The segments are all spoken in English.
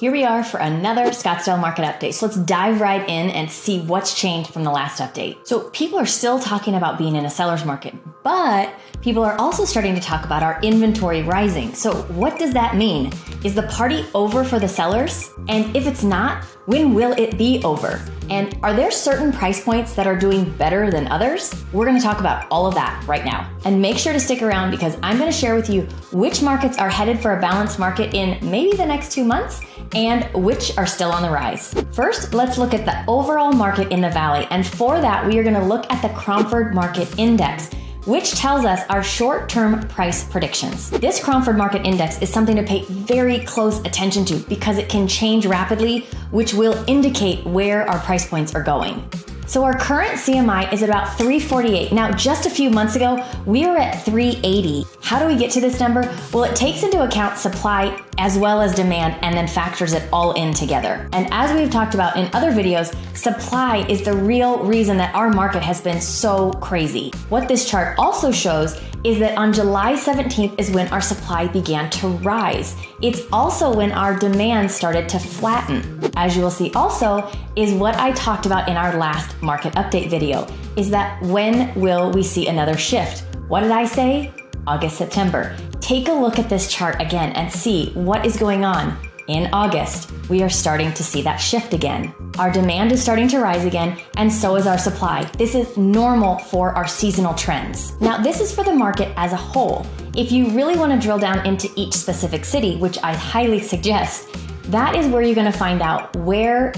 Here we are for another Scottsdale market update. So let's dive right in and see what's changed from the last update. So people are still talking about being in a seller's market, but people are also starting to talk about our inventory rising. So what does that mean? Is the party over for the sellers? And if it's not, when will it be over? And are there certain price points that are doing better than others? We're going to talk about all of that right now. And make sure to stick around because I'm going to share with you which markets are headed for a balanced market in maybe the next 2 months and which are still on the rise. First, let's look at the overall market in the Valley. And for that, we are going to look at the Cromford Market Index, which tells us our short-term price predictions. This Cromford Market Index is something to pay very close attention to because it can change rapidly, which will indicate where our price points are going. So our current CMI is about 348. Now, just a few months ago, we were at 380. How do we get to this number? Well, it takes into account supply as well as demand and then factors it all in together. And as we've talked about in other videos, supply is the real reason that our market has been so crazy. What this chart also shows is that on July 17th is when our supply began to rise. It's also when our demand started to flatten. As you will see also is what I talked about in our last market update video, is that when will we see another shift? What did I say? August, September. Take a look at this chart again and see what is going on. In August, we are starting to see that shift again. Our demand is starting to rise again, and so is our supply. This is normal for our seasonal trends. Now, this is for the market as a whole. If you really want to drill down into each specific city, which I highly suggest, that is where you're going to find out where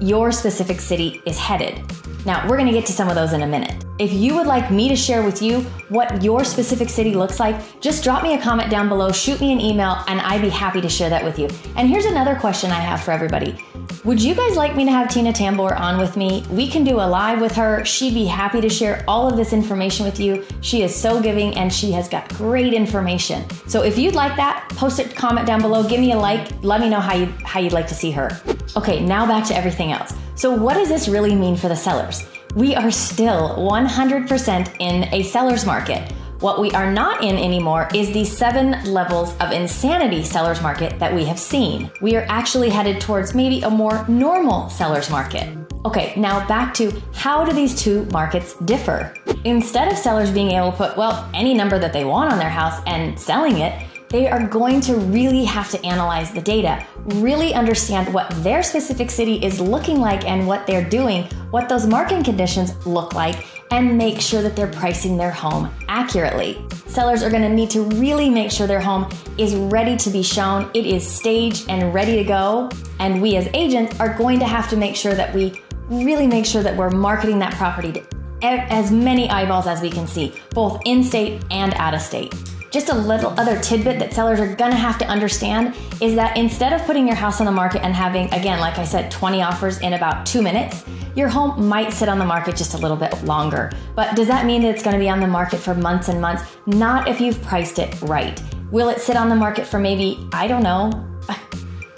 your specific city is headed. Now, we're going to get to some of those in a minute. If you would like me to share with you what your specific city looks like, just drop me a comment down below, shoot me an email, and I'd be happy to share that with you. And here's another question I have for everybody. Would you guys like me to have Tina Tambor on with me? We can do a live with her. She'd be happy to share all of this information with you. She is so giving and she has got great information. So if you'd like that, post a comment down below, give me a like, let me know how you'd like to see her. Okay, now back to everything else. So what does this really mean for the sellers? We are still 100% in a seller's market. What we are not in anymore is the 7 levels of insanity seller's market that we have seen. We are actually headed towards maybe a more normal seller's market. Okay, now back to how do these two markets differ? Instead of sellers being able to put, well, any number that they want on their house and selling it, they are going to really have to analyze the data, really understand what their specific city is looking like and what they're doing, what those market conditions look like, and make sure that they're pricing their home accurately. Sellers are going to need to really make sure their home is ready to be shown, it is staged and ready to go, and we as agents are going to have to make sure that we really make sure that we're marketing that property to as many eyeballs as we can see, both in-state and out-of-state. Just a little other tidbit that sellers are gonna have to understand is that instead of putting your house on the market and having, again, like I said, 20 offers in about 2 minutes, your home might sit on the market just a little bit longer. But does that mean that it's gonna be on the market for months and months? Not if you've priced it right. Will it sit on the market for maybe, I don't know,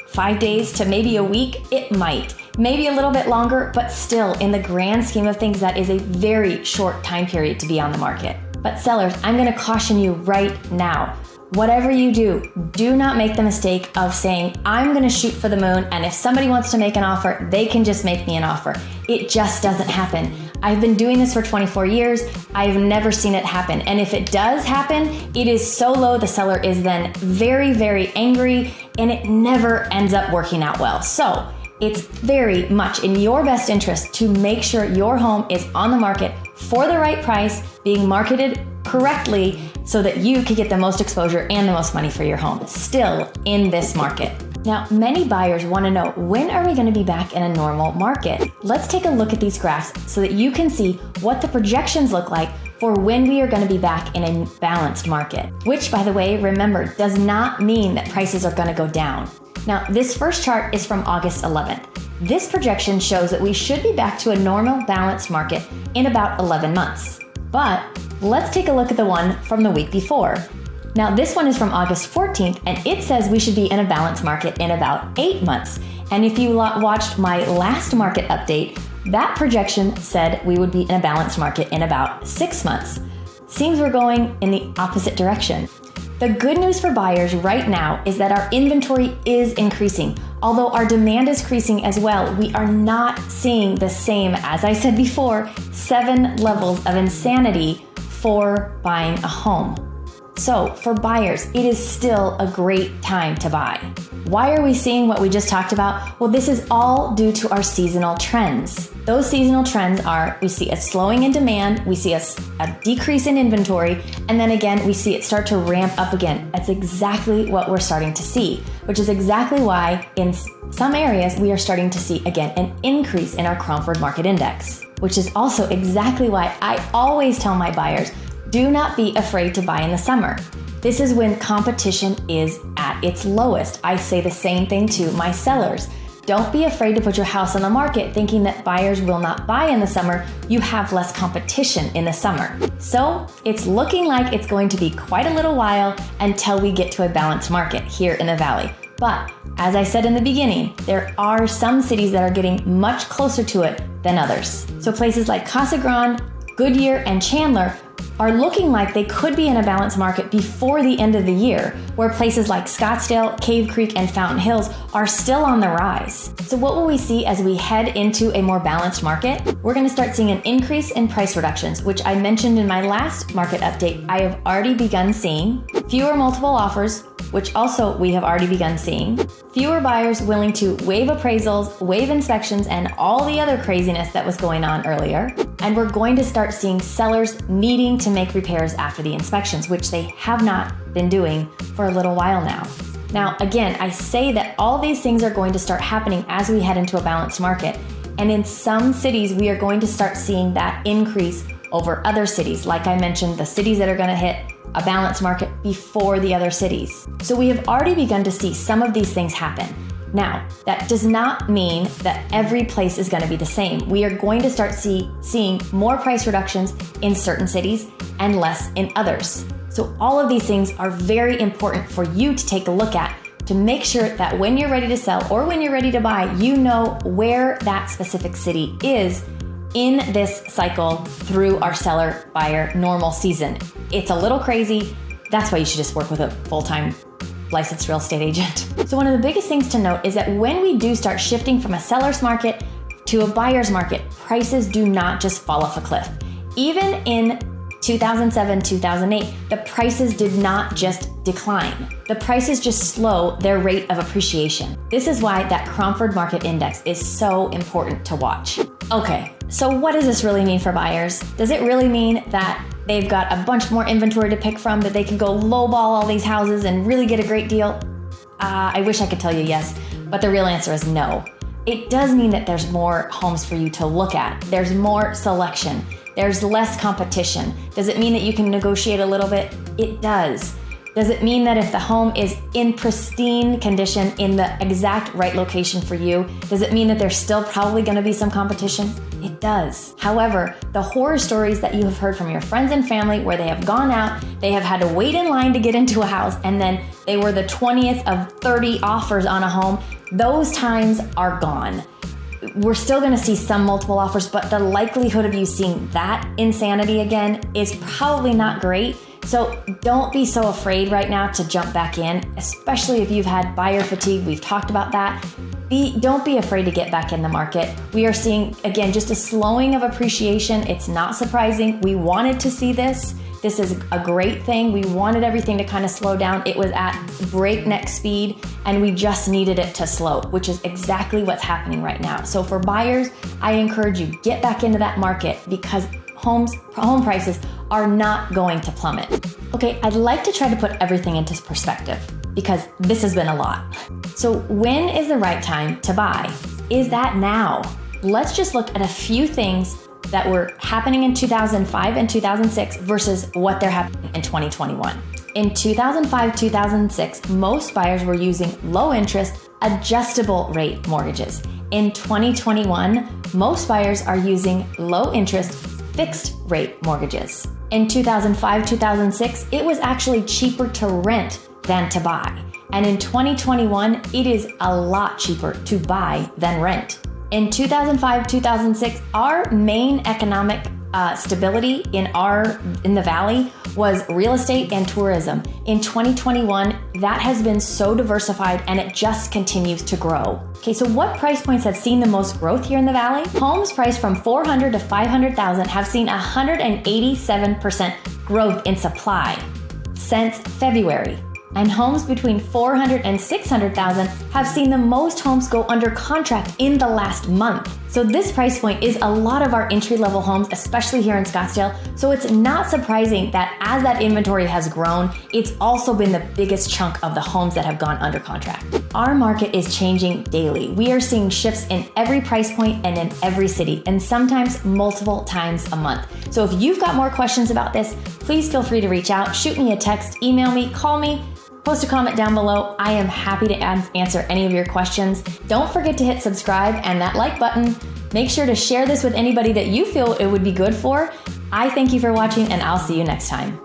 5 days to maybe a week? It might. Maybe a little bit longer, but still, in the grand scheme of things, that is a very short time period to be on the market. But sellers, I'm going to caution you right now. Whatever you do, do not make the mistake of saying, I'm going to shoot for the moon, and if somebody wants to make an offer, they can just make me an offer. It just doesn't happen. I've been doing this for 24 years. I've never seen it happen. And if it does happen, it is so low, the seller is then very, very angry, and it never ends up working out well. So it's very much in your best interest to make sure your home is on the market for the right price, being marketed correctly so that you can get the most exposure and the most money for your home still in this market. Now, many buyers want to know, when are we going to be back in a normal market? Let's take a look at these graphs so that you can see what the projections look like for when we are going to be back in a balanced market, which, by the way, remember, does not mean that prices are going to go down. Now, this first chart is from August 11th. This projection shows that we should be back to a normal balanced market in about 11 months. But let's take a look at the one from the week before. Now, this one is from August 14th, and it says we should be in a balanced market in about 8 months. And if you watched my last market update, that projection said we would be in a balanced market in about 6 months. Seems we're going in the opposite direction. The good news for buyers right now is that our inventory is increasing. Although our demand is increasing as well, we are not seeing the same, as I said before, 7 levels of insanity for buying a home. So for buyers, it is still a great time to buy. Why are we seeing what we just talked about? Well, this is all due to our seasonal trends. Those seasonal trends are, we see a slowing in demand, we see a decrease in inventory, and then again, we see it start to ramp up again. That's exactly what we're starting to see, which is exactly why in some areas we are starting to see, again, an increase in our Cromford Market Index, which is also exactly why I always tell my buyers, do not be afraid to buy in the summer. This is when competition is at its lowest. I say the same thing to my sellers. Don't be afraid to put your house on the market thinking that buyers will not buy in the summer. You have less competition in the summer. So it's looking like it's going to be quite a little while until we get to a balanced market here in the Valley. But as I said in the beginning, there are some cities that are getting much closer to it than others. So places like Casa Grande, Goodyear, and Chandler are looking like they could be in a balanced market before the end of the year, where places like Scottsdale, Cave Creek, and Fountain Hills are still on the rise. So what will we see as we head into a more balanced market? We're going to start seeing an increase in price reductions, which I mentioned in my last market update. I have already begun seeing fewer multiple offers, which also we have already begun seeing, fewer buyers willing to waive appraisals, waive inspections, and all the other craziness that was going on earlier. And we're going to start seeing sellers needing to make repairs after the inspections, which they have not been doing for a little while now. Now, again, I say that all these things are going to start happening as we head into a balanced market. And in some cities, we are going to start seeing that increase over other cities. Like I mentioned, the cities that are going to hit a balanced market before the other cities. So we have already begun to see some of these things happen. Now, that does not mean that every place is going to be the same. We are going to start seeing more price reductions in certain cities and less in others. So all of these things are very important for you to take a look at to make sure that when you're ready to sell or when you're ready to buy, you know where that specific city is in this cycle through our seller buyer normal season. It's a little crazy. That's why you should just work with a full-time licensed real estate agent. So one of the biggest things to note is that when we do start shifting from a seller's market to a buyer's market, prices do not just fall off a cliff. Even in 2007, 2008, the prices did not just decline. The prices just slow their rate of appreciation. This is why that Cromford Market Index is so important to watch. Okay, so what does this really mean for buyers? Does it really mean that they've got a bunch more inventory to pick from, that they can go lowball all these houses and really get a great deal? I wish I could tell you yes, but the real answer is no. It does mean that there's more homes for you to look at. There's more selection. There's less competition. Does it mean that you can negotiate a little bit? It does. Does it mean that if the home is in pristine condition in the exact right location for you, does it mean that there's still probably going to be some competition? It does. However, the horror stories that you have heard from your friends and family where they have gone out, they have had to wait in line to get into a house, and then they were the 20th of 30 offers on a home, those times are gone. We're still going to see some multiple offers, but the likelihood of you seeing that insanity again is probably not great. So don't be so afraid right now to jump back in, especially if you've had buyer fatigue. We've talked about that. Don't be afraid to get back in the market. We are seeing, again, just a slowing of appreciation. It's not surprising. We wanted to see this. This is a great thing. We wanted everything to kind of slow down. It was at breakneck speed, and we just needed it to slow, which is exactly what's happening right now. So for buyers, I encourage you, get back into that market because home prices are not going to plummet. Okay, I'd like to try to put everything into perspective because this has been a lot. So when is the right time to buy? Is that now? Let's just look at a few things that were happening in 2005 and 2006 versus what they're happening in 2021. In 2005, 2006, most buyers were using low interest, adjustable rate mortgages. In 2021, most buyers are using low interest, fixed rate mortgages. In 2005, 2006, it was actually cheaper to rent than to buy. And in 2021, it is a lot cheaper to buy than rent. In 2005, 2006, our main economic stability in the Valley was real estate and tourism. In 2021, that has been so diversified and it just continues to grow. Okay, so what price points have seen the most growth here in the Valley? Homes priced from $400,000 to $500,000 have seen 187% growth in supply since February. And homes between $400,000 and $600,000 have seen the most homes go under contract in the last month. So this price point is a lot of our entry-level homes, especially here in Scottsdale. So it's not surprising that as that inventory has grown, it's also been the biggest chunk of the homes that have gone under contract. Our market is changing daily. We are seeing shifts in every price point and in every city, and sometimes multiple times a month. So if you've got more questions about this, please feel free to reach out, shoot me a text, email me, call me, post a comment down below. I am happy to answer any of your questions. Don't forget to hit subscribe and that like button. Make sure to share this with anybody that you feel it would be good for. I thank you for watching, and I'll see you next time.